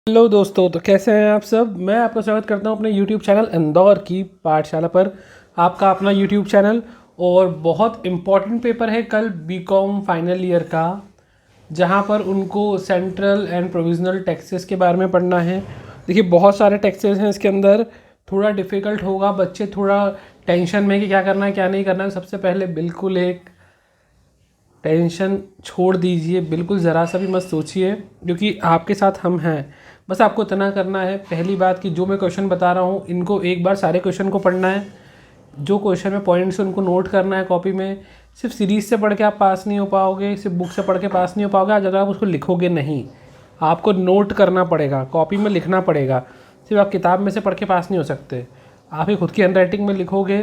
Hello दोस्तों, तो कैसे हैं आप सब। मैं आपका स्वागत करता हूं अपने YouTube चैनल इंदौर की पाठशाला पर। आपका अपना YouTube चैनल। और बहुत इम्पॉर्टेंट पेपर है कल बीकॉम फाइनल ईयर का, जहां पर उनको सेंट्रल एंड प्रोविजनल टैक्सेस के बारे में पढ़ना है। देखिए, बहुत सारे टैक्सेस हैं इसके अंदर, थोड़ा डिफ़िकल्ट होगा। बच्चे थोड़ा टेंशन में कि क्या करना है क्या नहीं करना है। सबसे पहले बिल्कुल एक टेंशन छोड़ दीजिए, बिल्कुल ज़रा सा भी मत सोचिए, क्योंकि आपके साथ हम हैं। बस आपको इतना करना है, पहली बात कि जो मैं क्वेश्चन बता रहा हूँ इनको एक बार सारे क्वेश्चन को पढ़ना है। जो क्वेश्चन में पॉइंट्स उनको नोट करना है कॉपी में। सिर्फ सीरीज़ से पढ़ के आप पास नहीं हो पाओगे, सिर्फ बुक से पढ़ के पास नहीं हो पाओगे। आज अगर आप उसको लिखोगे नहीं, आपको नोट करना पड़ेगा, कॉपी में लिखना पड़ेगा। सिर्फ आप किताब में से पढ़ के पास नहीं हो सकते। आप ही खुद की हैंड राइटिंग में लिखोगे,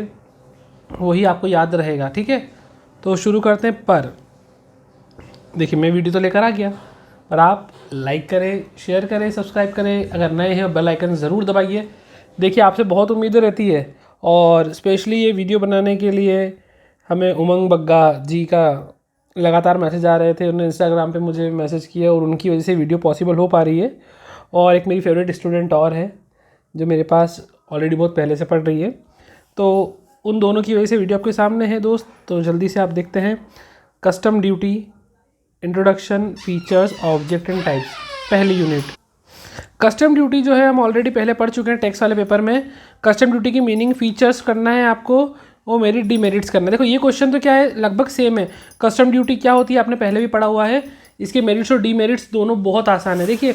वही आपको याद रहेगा। ठीक है, तो शुरू करते हैं। पर देखिए, मैं वीडियो तो लेकर आ गया, और आप लाइक करें, शेयर करें, सब्सक्राइब करें। अगर नए हैं बेल आइकन ज़रूर दबाइए। देखिए, आपसे बहुत उम्मीदें रहती है, और स्पेशली ये वीडियो बनाने के लिए हमें उमंग बग्गा जी का लगातार मैसेज आ रहे थे। उन्होंने इंस्टाग्राम पे मुझे मैसेज किया, और उनकी वजह से वीडियो पॉसिबल हो पा रही है। और एक मेरी फेवरेट स्टूडेंट और है जो मेरे पास ऑलरेडी बहुत पहले से पढ़ रही है, तो उन दोनों की वजह से वीडियो आपके सामने है दोस्त। तो जल्दी से आप देखते हैं। Custom duty, introduction, features, object and types, पहली यूनिट। कस्टम ड्यूटी जो है हम ऑलरेडी पहले पढ़ चुके हैं टैक्स वाले पेपर में। कस्टम ड्यूटी की मीनिंग, फीचर्स करना है आपको, वो मेरिट डीमेरिट्स करना है। देखो, ये क्वेश्चन तो क्या है, लगभग सेम है। कस्टम ड्यूटी क्या होती है आपने पहले भी पढ़ा हुआ है। इसके मेरिट्स और डीमेरिट्स दोनों बहुत आसान है। देखिए,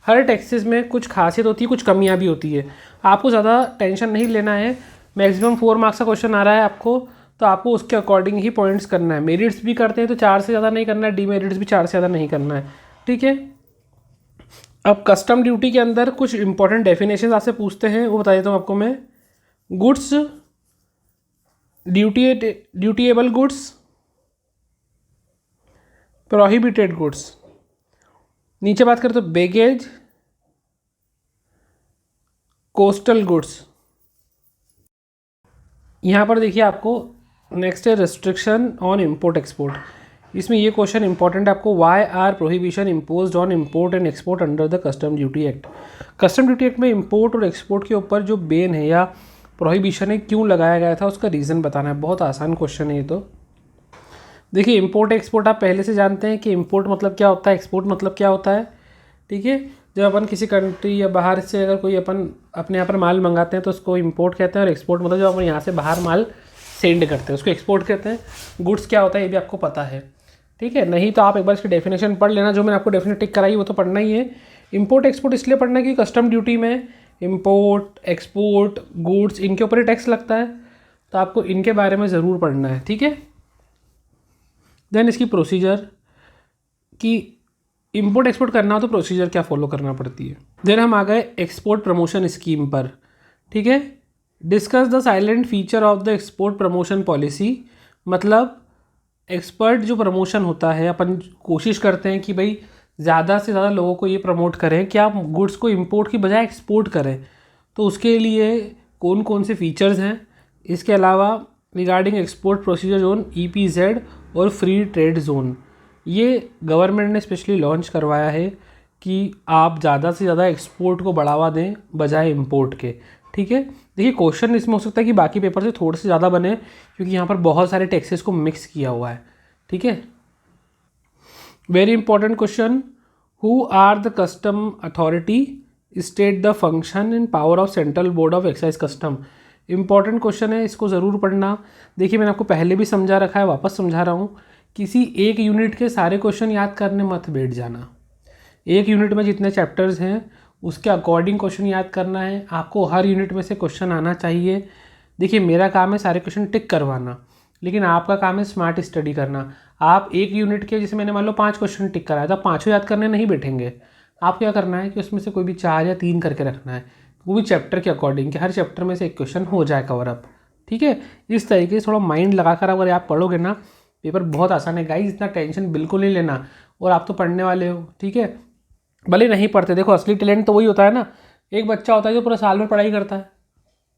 हर टैक्सेस में कुछ खासियत होती है, कुछ कमियाँ भी होती है। आपको ज़्यादा टेंशन नहीं लेना है। मैक्सिमम 4 मार्क्स का क्वेश्चन आ रहा है आपको, तो आपको उसके अकॉर्डिंग ही पॉइंट्स करना है। मेरिट्स भी करते हैं तो 4 से ज़्यादा नहीं करना है, डीमेरिट्स भी 4 से ज़्यादा नहीं करना है। ठीक है, अब कस्टम ड्यूटी के अंदर कुछ इंपॉर्टेंट डेफिनेशन आपसे पूछते हैं, वो बता देता हूँ आपको मैं। Goods, dutiable goods, prohibited goods. नीचे बात करें तो बैगेज, कोस्टल गुड्स। यहाँ पर देखिए, आपको नेक्स्ट है रिस्ट्रिक्शन ऑन इम्पोर्ट एक्सपोर्ट। इसमें ये क्वेश्चन इंपॉर्टेंट है आपको, why are prohibition imposed on import and export under the custom duty act. Custom duty act में इम्पोर्ट और एक्सपोर्ट के ऊपर जो बैन है या प्रोहिबिशन है, क्यों लगाया गया था, उसका रीज़न बताना है। बहुत आसान क्वेश्चन है ये तो। देखिए, इम्पोर्ट एक्सपोर्ट आप पहले से जानते हैं कि इम्पोर्ट मतलब क्या होता है, एक्सपोर्ट मतलब क्या होता है। ठीक है, जब अपन किसी कंट्री या बाहर से अगर कोई अपन अपने यहाँ पर माल मंगाते हैं तो उसको इंपोर्ट कहते हैं। और एक्सपोर्ट मतलब जब अपन यहाँ से बाहर माल सेंड करते हैं उसको एक्सपोर्ट कहते हैं। गुड्स क्या होता है ये भी आपको पता है। ठीक है, नहीं तो आप एक बार इसकी डेफिनेशन पढ़ लेना, जो मैंने आपको डेफिनेट टिक कराई वो तो पढ़ना ही है। इंपोर्ट एक्सपोर्ट इसलिए पढ़ना है कि कस्टम ड्यूटी में इंपोर्ट, एक्सपोर्ट, गुड्स, इनके ऊपर ही टैक्स लगता है, तो आपको इनके बारे में ज़रूर पढ़ना है। ठीक है, देन इसकी प्रोसीजर, कि इंपोर्ट एक्सपोर्ट करना हो तो प्रोसीजर क्या फॉलो करना पड़ती है। देन हम आ गए एक्सपोर्ट प्रमोशन स्कीम पर। ठीक है, discuss the silent feature of the export promotion policy. मतलब एक्सपर्ट जो प्रमोशन होता है, अपन कोशिश करते हैं कि भाई ज़्यादा से ज़्यादा लोगों को ये प्रमोट करें कि आप गुड्स को इंपोर्ट की बजाय एक्सपोर्ट करें, तो उसके लिए कौन कौन से फीचर्स हैं। इसके अलावा regarding export procedure zone, EPZ और फ्री ट्रेड जोन, ये गवर्नमेंट ने स्पेशली लॉन्च करवाया है कि आप ज़्यादा से ज़्यादा एक्सपोर्ट को बढ़ावा दें बजाय इंपोर्ट के। ठीक है, देखिए, क्वेश्चन इसमें हो सकता है कि बाकी पेपर से थोड़े से ज़्यादा बने, क्योंकि यहाँ पर बहुत सारे टैक्सेस को मिक्स किया हुआ है। ठीक है, very important question, who are the custom authority, state the function and power of central board of excise custom. Important question है, इसको ज़रूर पढ़ना। देखिए, मैंने आपको पहले भी समझा रखा है, वापस समझा रहा हूँ। किसी एक यूनिट के सारे क्वेश्चन याद करने मत बैठ जाना। एक यूनिट में जितने चैप्टर्स हैं उसके अकॉर्डिंग क्वेश्चन याद करना है। आपको हर यूनिट में से क्वेश्चन आना चाहिए। देखिए, मेरा काम है सारे क्वेश्चन टिक करवाना, लेकिन आपका काम है स्मार्ट स्टडी करना। आप एक यूनिट के, जैसे मैंने मान लो 5 क्वेश्चन टिक कराया, तो 5 याद करने नहीं बैठेंगे। आप क्या करना है कि उसमें से कोई भी 4 या 3 करके रखना है, वो भी चैप्टर के अकॉर्डिंग, कि हर चैप्टर में से एक क्वेश्चन हो जाए कवर अप। ठीक है, इस तरीके से थोड़ा माइंड लगाकर अगर आप पढ़ोगे ना, पेपर बहुत आसान है गाइस, इतना टेंशन बिल्कुल नहीं लेना। और आप तो पढ़ने वाले हो, ठीक है, भले नहीं पढ़ते। देखो, असली टैलेंट तो वही होता है ना, एक बच्चा होता है जो पूरा साल में पढ़ाई करता है,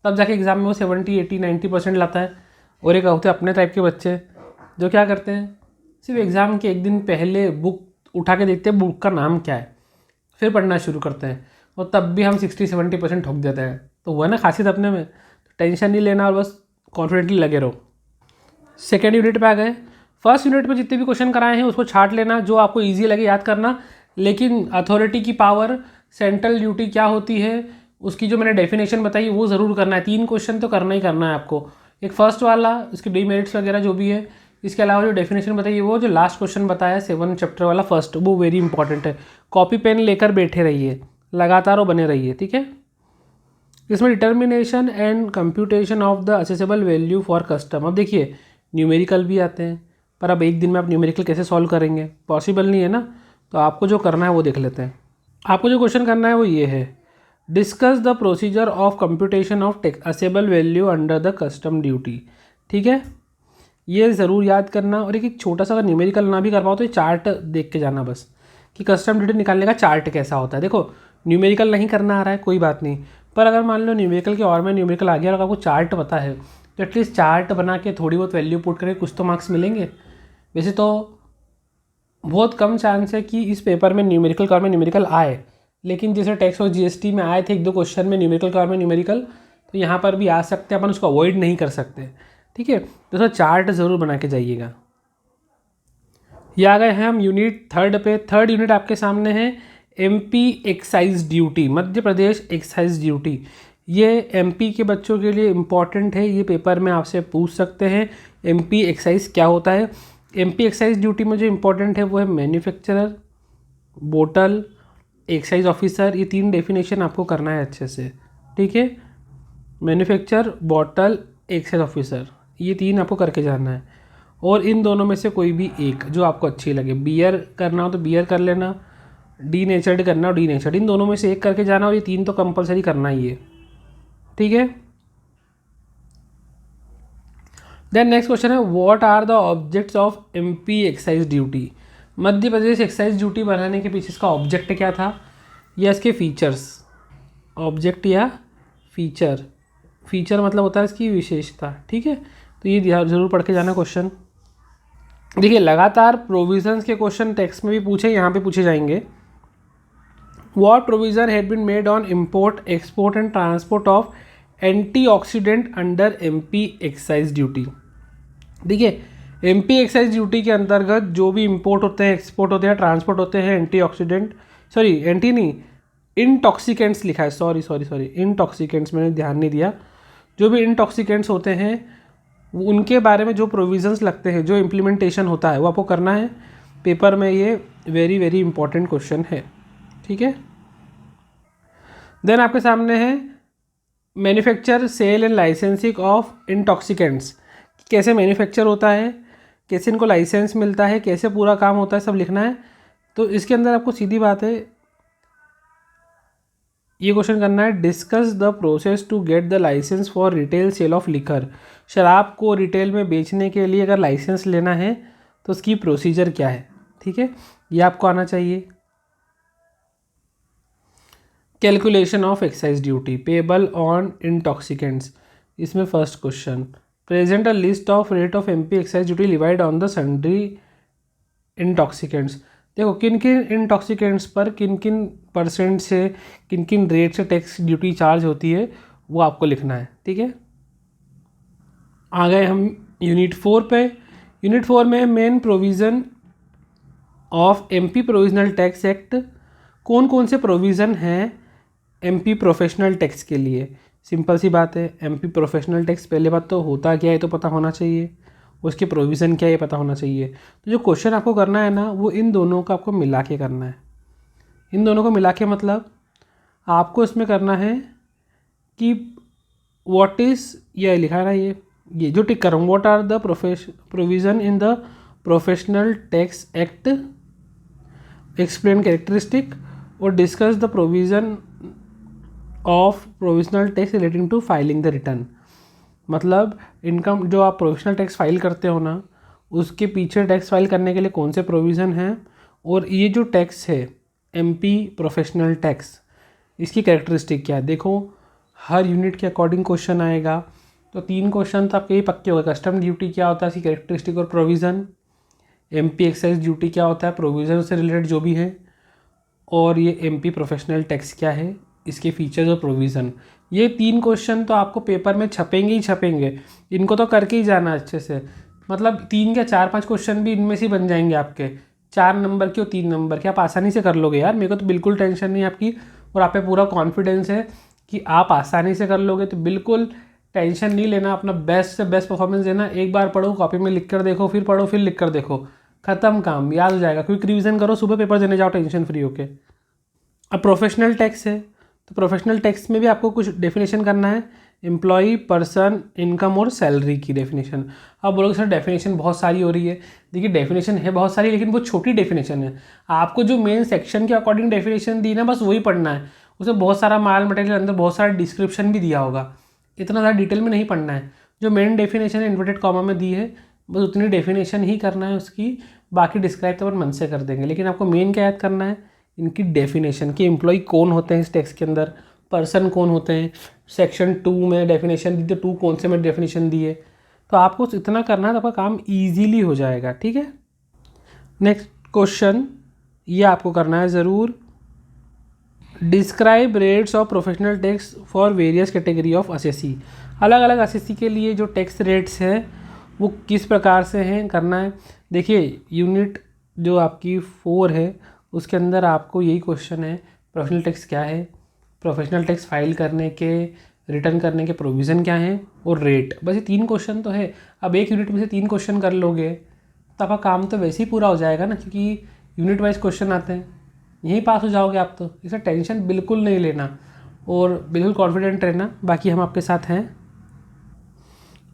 तब जाके एग्जाम में वो 70, 80, 90% लाता है। और एक होते हैं अपने टाइप के बच्चे जो क्या करते हैं, सिर्फ एग्ज़ाम के एक दिन पहले बुक उठा के देखते हैं बुक का नाम क्या है, फिर पढ़ना शुरू करते हैं। और तब भी हम 60-70% ठोक देते हैं। तो वह ना खासियत अपने में, तो टेंशन नहीं लेना और बस कॉन्फिडेंटली लगे रहो। सेकेंड यूनिट पे आ गए। फर्स्ट यूनिट में जितने भी क्वेश्चन कराए हैं उसको छाट लेना, जो आपको ईजी लगे याद करना। लेकिन अथॉरिटी की पावर, सेंट्रल ड्यूटी क्या होती है, उसकी जो मैंने डेफिनेशन बताई वो ज़रूर करना है। 3 क्वेश्चन तो करना ही करना है आपको। एक फर्स्ट वाला, इसके डीमेरिट्स वगैरह जो भी है, इसके अलावा जो डेफिनेशन बताइए, वो जो लास्ट क्वेश्चन बताया 7 चैप्टर वाला फर्स्ट, वो वेरी इंपॉर्टेंट है। कॉपी पेन लेकर बैठे रहिए, लगातार वो बने रहिए, ठीक है। इसमें determination and computation of the accessible value for custom. अब देखिए न्यूमेरिकल भी आते हैं, पर अब एक दिन में आप न्यूमेरिकल कैसे सॉल्व करेंगे, पॉसिबल नहीं है ना। तो आपको जो करना है वो देख लेते हैं। आपको जो क्वेश्चन करना है वो ये है, discuss the procedure of computation of assessable value under the custom duty. ठीक है, ये ज़रूर याद करना। और एक छोटा सा अगर न्यूमेरिकल ना भी कर पाओ तो ये चार्ट देख के जाना बस, कि कस्टम ड्यूटी निकालने का चार्ट कैसा होता है। देखो न्यूमेरिकल नहीं करना आ रहा है कोई बात नहीं, पर अगर मान लो न्यूमेरिकल के और में न्यूमेरिकल आ गया और आपको चार्ट पता है, तो एटलीस्ट चार्ट बना के थोड़ी बहुत वैल्यू पुट करके कुछ तो मार्क्स मिलेंगे। वैसे तो बहुत कम चांस है कि इस पेपर में न्यूमेरिकल का और में न्यूमेरिकल आए, लेकिन जैसे टैक्स और जीएसटी में आए थे 1-2 क्वेश्चन में न्यूमेरिकल का और में न्यूमेरिकल, तो यहाँ पर भी आ सकते हैं, अपन उसको अवॉइड नहीं कर सकते। ठीक है, तो सर चार्ट ज़रूर बना के जाइएगा। ये आ गए हैं हम यूनिट 3 पे। थर्ड यूनिट आपके सामने है MP excise duty, Madhya Pradesh excise duty. ये एमपी के बच्चों के लिए इम्पॉर्टेंट है, ये पेपर में आपसे पूछ सकते हैं एमपी एक्साइज क्या होता है। एमपी एक्साइज ड्यूटी में जो इम्पोर्टेंट है वो है मैन्युफैक्चरर, बोटल, एक्साइज ऑफिसर। ये 3 डेफिनेशन आपको करना है अच्छे से, ठीक है। मैन्युफैक्चर, बॉटल, एक्साइज ऑफिसर, ये 3 आपको करके जाना है। और इन दोनों में से कोई भी एक जो आपको अच्छी लगे, बियर करना हो तो बियर कर लेना, डी नेचर्ड करना हो डी नेचर्ड, इन दोनों में से एक करके जाना। और ये 3 तो कंपलसरी करना ही है, ठीक है। देन नेक्स्ट क्वेश्चन है, what are the objects of MP excise duty. Madhya Pradesh excise duty बनाने के पीछे इसका ऑब्जेक्ट क्या था या इसके फीचर्स। ऑब्जेक्ट या फीचर, फीचर मतलब होता है इसकी विशेषता, ठीक है। तो ये ज़रूर पढ़ के जाना क्वेश्चन। देखिए लगातार प्रोविजंस के क्वेश्चन टेक्स्ट में भी पूछे, यहाँ पे पूछे जाएंगे। What provision had been made on import, export and transport of antioxidant under MP excise duty. देखिए एमपी एक्साइज ड्यूटी के अंतर्गत जो भी इंपोर्ट होते हैं, एक्सपोर्ट होते हैं, ट्रांसपोर्ट होते हैं, एंटीऑक्सीडेंट, सॉरी एंटी नहीं, इंटॉक्सिकेंट्स लिखा है, सॉरी इंटॉक्सिकेंट्स, मैंने ध्यान नहीं दिया। जो भी इंटॉक्सिकेंट्स होते हैं उनके बारे में जो प्रोविजंस लगते हैं, जो इम्प्लीमेंटेशन होता है वो आपको करना है। पेपर में ये वेरी वेरी इंपॉर्टेंट क्वेश्चन है, ठीक है। देन आपके सामने है manufacture, sale and licensing of intoxicants. कैसे मैन्युफैक्चर होता है, कैसे इनको लाइसेंस मिलता है, कैसे पूरा काम होता है, सब लिखना है। तो इसके अंदर आपको सीधी बात है ये क्वेश्चन करना है, discuss the process to get the licence for retail sale of liquor. शराब को रिटेल में बेचने के लिए अगर लाइसेंस लेना है तो उसकी प्रोसीजर क्या है, ठीक है, ये आपको आना चाहिए। Calculation of excise duty payable on intoxicants, इसमें first question, present a list of rate of MP excise duty divide on the sundry intoxicants. देखो किन किन इंटॉक्सिकेंट्स पर किन किन परसेंट से, किन किन रेट से टैक्स ड्यूटी चार्ज होती है वो आपको लिखना है, ठीक है। आ गए हम यूनिट 4 पे। यूनिट 4 में main provision of MP provisional tax act. कौन कौन से प्रोविज़न हैं एमपी प्रोफेशनल टैक्स के लिए। सिंपल सी बात है, एमपी प्रोफेशनल टैक्स पहले बात तो होता क्या है तो पता होना चाहिए, उसके प्रोविज़न क्या है ये पता होना चाहिए। तो जो क्वेश्चन आपको करना है ना वो इन दोनों का आपको मिला के करना है। इन दोनों को मिला के मतलब आपको इसमें करना है कि व्हाट इज़, ये लिखा है ना, ये जो टिक कर रहा हूँ, what are the provision in the professional tax act, explain characteristic और discuss the provision of provisional tax relating to filing the return. मतलब इनकम जो आप प्रोविजनल टैक्स फाइल करते हो ना, उसके पीछे टैक्स फाइल करने के लिए कौन से प्रोविज़न हैं, और ये जो टैक्स है एमपी प्रोफेशनल टैक्स, इसकी कैरेक्टरिस्टिक क्या है। देखो हर यूनिट के अकॉर्डिंग क्वेश्चन आएगा, तो 3 क्वेश्चन तो आपके ये पक्के हो गए। कस्टम ड्यूटी क्या होता है, इसकी कैरेक्टरिस्टिक और प्रोविज़न, एमपी एक्साइज ड्यूटी क्या होता है, प्रोविज़न से रिलेटेड जो भी है, और ये एमपी प्रोफेशनल टैक्स क्या है, इसके फीचर्स और प्रोविज़न। ये 3 क्वेश्चन तो आपको पेपर में छपेंगे ही छपेंगे, इनको तो करके ही जाना अच्छे से। मतलब 3 या 4-5 क्वेश्चन भी इनमें से बन जाएंगे आपके, 4 नंबर के और 3 नंबर के, आप आसानी से कर लोगे यार। मेरे को तो बिल्कुल टेंशन नहीं आपकी, और आप पे पूरा कॉन्फिडेंस है कि आप आसानी से कर लोगे। तो बिल्कुल टेंशन नहीं लेना, अपना बेस्ट से बेस्ट परफॉर्मेंस देना। एक बार पढ़ो, कॉपी में लिख कर देखो, फिर पढ़ो, फिर लिख कर देखो, ख़त्म काम, याद हो जाएगा। क्विक रिवीजन करो, सुबह पेपर देने जाओ टेंशन फ्री होके। अब प्रोफेशनल टैक्स है, तो प्रोफेशनल टैक्स में भी आपको कुछ डेफिनेशन करना है, एम्प्लॉई, पर्सन, इनकम और सैलरी की डेफिनेशन। अब बोलोगे सर डेफिनेशन बहुत सारी हो रही है। देखिए डेफिनेशन है बहुत सारी, लेकिन वो छोटी डेफिनेशन है। आपको जो मेन सेक्शन के अकॉर्डिंग डेफिनेशन दी ना, बस वही पढ़ना है। उसमें बहुत सारा माल मटेरियल, अंदर बहुत सारा डिस्क्रिप्शन भी दिया होगा, इतना ज़्यादा डिटेल में नहीं पढ़ना है। जो मेन डेफिनेशन है इन्वर्टेड कॉमा में दी है, बस उतनी डेफिनेशन ही करना है उसकी। बाकी डिस्क्राइब तो अपन मन से कर देंगे, लेकिन आपको मेन क्या याद करना है, इनकी डेफिनेशन कि एम्प्लॉय कौन होते हैं इस टैक्स के अंदर, पर्सन कौन होते हैं। सेक्शन 2 में डेफिनेशन दी, तो 2 कौन से में डेफिनेशन दी है। तो आपको इतना करना है तो आपका काम ईजीली हो जाएगा, ठीक है। नेक्स्ट क्वेश्चन ये आपको करना है ज़रूर, describe rates of professional tax for various category of assessee. अलग अलग असेसी के लिए जो टैक्स रेट्स हैं वो किस प्रकार से हैं करना है। देखिए यूनिट जो आपकी 4 है उसके अंदर आपको यही क्वेश्चन है, प्रोफेशनल टैक्स क्या है, प्रोफेशनल टैक्स फाइल करने के, रिटर्न करने के प्रोविज़न क्या हैं, और रेट। बस ये 3 क्वेश्चन तो है। अब एक यूनिट में से 3 क्वेश्चन कर लोगे तो आपका काम तो वैसे ही पूरा हो जाएगा ना, क्योंकि यूनिट वाइज क्वेश्चन आते हैं, यहीं पास हो जाओगे आप। तो इससे टेंशन बिल्कुल नहीं लेना और बिल्कुल कॉन्फिडेंट रहना, बाकी हम आपके साथ हैं।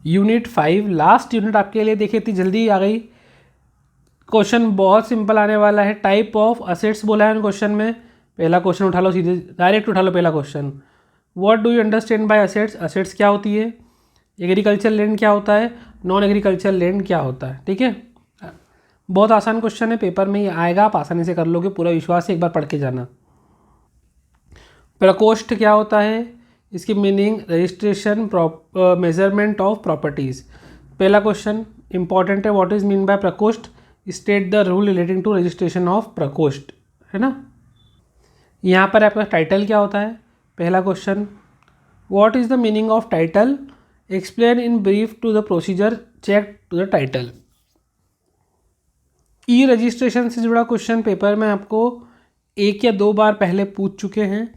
यूनिट 5 लास्ट यूनिट आपके लिए, देखिए इतनी जल्दी आ गई। क्वेश्चन बहुत सिंपल आने वाला है, टाइप ऑफ असेट्स बोला है क्वेश्चन में। पहला क्वेश्चन उठा लो, सीधे डायरेक्ट उठा लो पहला question. What do you understand by assets, assets क्या होती है, एग्रीकल्चर लैंड क्या होता है, नॉन एग्रीकल्चर लैंड क्या होता है, ठीक है। बहुत आसान क्वेश्चन है, पेपर में ही आएगा, आप आसानी से कर लोगे, पूरा विश्वास है, एक बार पढ़ के जाना। प्रकोष्ठ क्या होता है, इसकी meaning registration measurement of properties. पहला क्वेश्चन इंपॉर्टेंट है, व्हाट इज मीन बाय प्रकोष्ठ, state the rule relating to registration of प्रकोष्ठ, है ना। यहाँ पर आपका टाइटल क्या होता है, पहला question. What is the meaning of title, explain in brief to the procedure, check to the title. E registration से जुड़ा क्वेश्चन पेपर में आपको 1 या 2 बार पहले पूछ चुके हैं,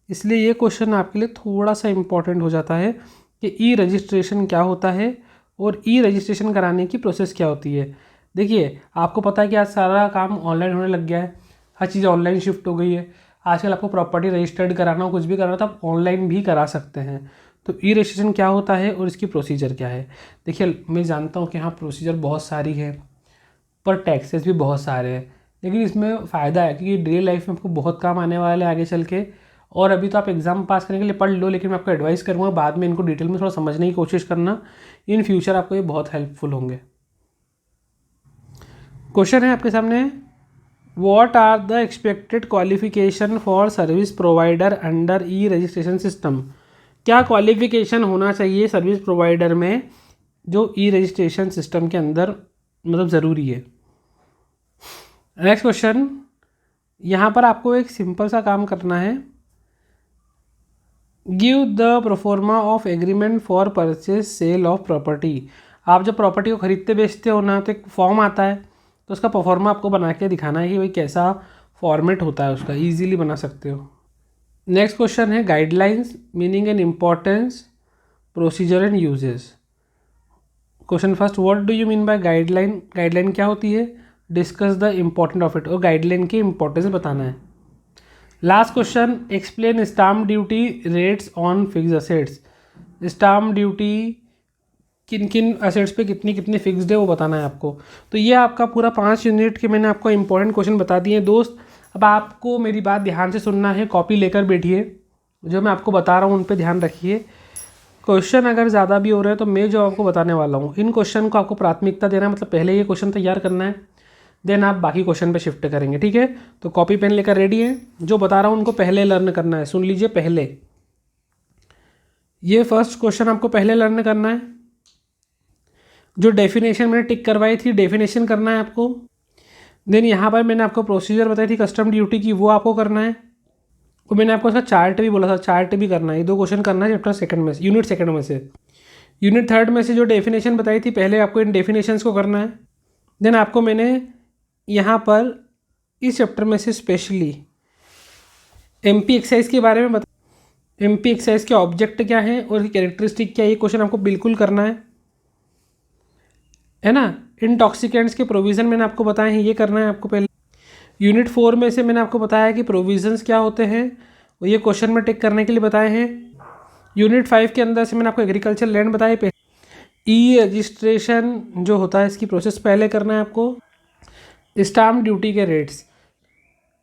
इसलिए ये क्वेश्चन आपके लिए थोड़ा सा इम्पॉर्टेंट हो जाता है कि ई रजिस्ट्रेशन क्या होता है और ई रजिस्ट्रेशन कराने की प्रोसेस क्या होती है। देखिए आपको पता है कि आज सारा काम ऑनलाइन होने लग गया है, हर चीज़ ऑनलाइन शिफ्ट हो गई है। आजकल आपको प्रॉपर्टी रजिस्टर्ड कराना हो, कुछ भी कराना हो तो आप ऑनलाइन भी करा सकते हैं। तो ई रजिस्ट्रेशन क्या होता है और इसकी प्रोसीजर क्या है। देखिए मैं जानता हूँ कि हाँ प्रोसीजर बहुत सारी है, पर टैक्सेस भी बहुत सारे हैं, लेकिन इसमें फ़ायदा है क्योंकि डेली लाइफ में आपको बहुत काम आने वाले हैं आगे चल के। और अभी तो आप एग्ज़ाम पास करने के लिए पढ़ लो, लेकिन मैं आपको एडवाइस करूँगा बाद में इनको डिटेल में थोड़ा समझने की कोशिश करना, इन फ्यूचर आपको ये बहुत हेल्पफुल होंगे। क्वेश्चन है आपके सामने, what are the expected qualification for service provider under E registration system. क्या क्वालिफिकेशन होना चाहिए सर्विस प्रोवाइडर में जो ई रजिस्ट्रेशन सिस्टम के अंदर मतलब ज़रूरी है। नेक्स्ट क्वेश्चन, यहाँ पर आपको एक सिंपल सा काम करना है, give the proforma of agreement for purchase sale of property. आप जब प्रॉपर्टी को खरीदते बेचते हो ना तो एक फॉर्म आता है, तो उसका प्रोफॉर्मा आपको बना के दिखाना है कि भाई कैसा फॉर्मेट होता है उसका, ईजिली बना सकते हो। नेक्स्ट क्वेश्चन है guidelines, meaning and importance, procedure and uses. Question first, what do you mean by guideline, guideline क्या होती है, discuss the important of it, और गाइडलाइन की इंपॉर्टेंस बताना है। Last question, explain stamp duty rates on fixed assets. Stamp duty किन किन assets पे कितनी कितनी फिक्स्ड है वो बताना है आपको। तो ये आपका पूरा 5 यूनिट के मैंने आपको इंपॉर्टेंट क्वेश्चन बता दिए हैं दोस्त। अब आपको मेरी बात ध्यान से सुनना है, कॉपी लेकर बैठिए, जो मैं आपको बता रहा हूँ उन पर ध्यान रखिए। क्वेश्चन अगर ज़्यादा भी हो रहे हैं तो मैं जो आपको बताने वाला हूँ इन क्वेश्चन को आपको प्राथमिकता देना है, मतलब पहले ये क्वेश्चन तैयार करना है, देन आप बाकी क्वेश्चन पे शिफ्ट करेंगे, ठीक है। तो कॉपी पेन लेकर रेडी है, जो बता रहा हूँ उनको पहले लर्न करना है, सुन लीजिए पहले। ये फर्स्ट क्वेश्चन आपको पहले लर्न करना है, जो डेफिनेशन मैंने टिक करवाई थी डेफिनेशन करना है आपको। देन यहाँ पर मैंने आपको प्रोसीजर बताई थी कस्टम ड्यूटी की, वो आपको करना है। और मैंने आपको इसका चार्ट भी बोला था, चार्ट भी करना है। ये 2 क्वेश्चन करना है चैप्टर सेकंड में से, यूनिट सेकंड में से। यूनिट थर्ड में से जो डेफिनेशन बताई थी, पहले आपको इन डेफिनेशंस को करना है। देन आपको मैंने यहाँ पर इस चैप्टर में से स्पेशली एमपी एक्सरसाइज के बारे में एमपी एक्सरसाइज के ऑब्जेक्ट क्या है और कैरेक्टरिस्टिक क्या है, ये क्वेश्चन आपको बिल्कुल करना है ना। इंटॉक्सिकेंट्स के प्रोविज़न मैंने आपको बताए हैं, ये करना है आपको पहले। यूनिट 4 में से मैंने आपको बताया कि प्रोविजंस क्या होते हैं, और ये क्वेश्चन में टिक करने के लिए बताए हैं। यूनिट 5 के अंदर से मैंने आपको एग्रीकल्चर लैंड बताई, ई रजिस्ट्रेशन जो होता है इसकी प्रोसेस पहले करना है आपको। स्टाम्प ड्यूटी के रेट्स,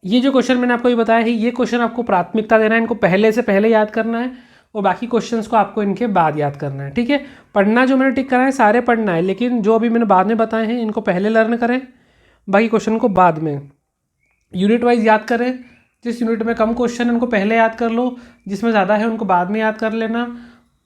ये जो क्वेश्चन मैंने आपको ये बताया है, ये क्वेश्चन आपको प्राथमिकता देना है, इनको पहले से पहले याद करना है, और बाकी क्वेश्चंस को आपको इनके बाद याद करना है, ठीक है। पढ़ना जो मैंने टिक करा है सारे पढ़ना है, लेकिन जो अभी मैंने बाद में बताए हैं इनको पहले लर्न करें, बाकी क्वेश्चन को बाद में। यूनिट वाइज याद करें, जिस यूनिट में कम क्वेश्चन है उनको पहले याद कर लो, जिसमें ज़्यादा है उनको बाद में याद कर लेना।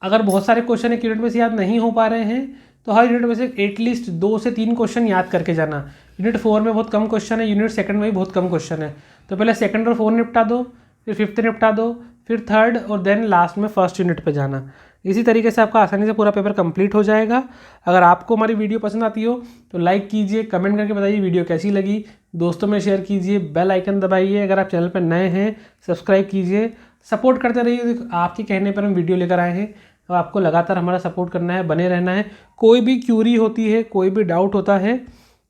अगर बहुत सारे क्वेश्चन एक यूनिट में से याद नहीं हो पा रहे हैं तो हर यूनिट में से एटलीस्ट 2 से 3 क्वेश्चन याद करके जाना। यूनिट 4 में बहुत कम क्वेश्चन है, यूनिट सेकंड में भी बहुत कम क्वेश्चन है, तो पहले सेकंड और 4 निपटा दो, फिर 5th निपटा दो, फिर 3rd, और देन लास्ट में 1st यूनिट पे जाना। इसी तरीके से आपका आसानी से पूरा पेपर कंप्लीट हो जाएगा। अगर आपको हमारी वीडियो पसंद आती हो तो लाइक कीजिए, कमेंट करके बताइए वीडियो कैसी लगी, दोस्तों में शेयर कीजिए, बेल आइकन दबाइए, अगर आप चैनल पर नए हैं सब्सक्राइब कीजिए, सपोर्ट करते रहिए। आपके कहने पर हम वीडियो लेकर आए हैं, तो आपको लगातार हमारा सपोर्ट करना है, बने रहना है। कोई भी क्यूरी होती है, कोई भी डाउट होता है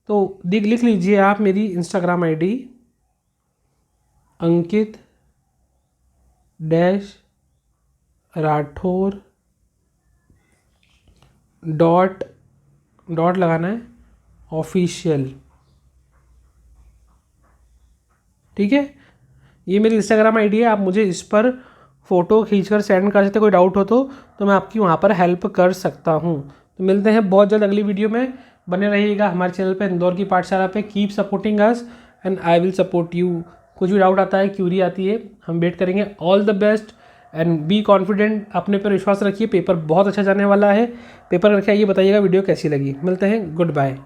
तो लिख लीजिए आप मेरी इंस्टाग्राम ID अंकित -राठौर डॉट लगाना है ऑफिशियल, ठीक है। ये मेरी इंस्टाग्राम ID है, आप मुझे इस पर फ़ोटो खींचकर सेंड कर सकते हैं। कोई डाउट हो तो मैं आपकी वहाँ पर हेल्प कर सकता हूँ। तो मिलते हैं बहुत जल्द अगली वीडियो में, बने रहिएगा हमारे चैनल पे इंदौर की पाठशाला पे। Keep supporting us and I will support you. कुछ भी डाउट आता है, क्यूरी आती है, हम वेट करेंगे। All the best and be confident, अपने पर विश्वास रखिए, पेपर बहुत अच्छा जाने वाला है। पेपर करके आइए, बताइएगा वीडियो कैसी लगी। मिलते हैं, गुड बाय।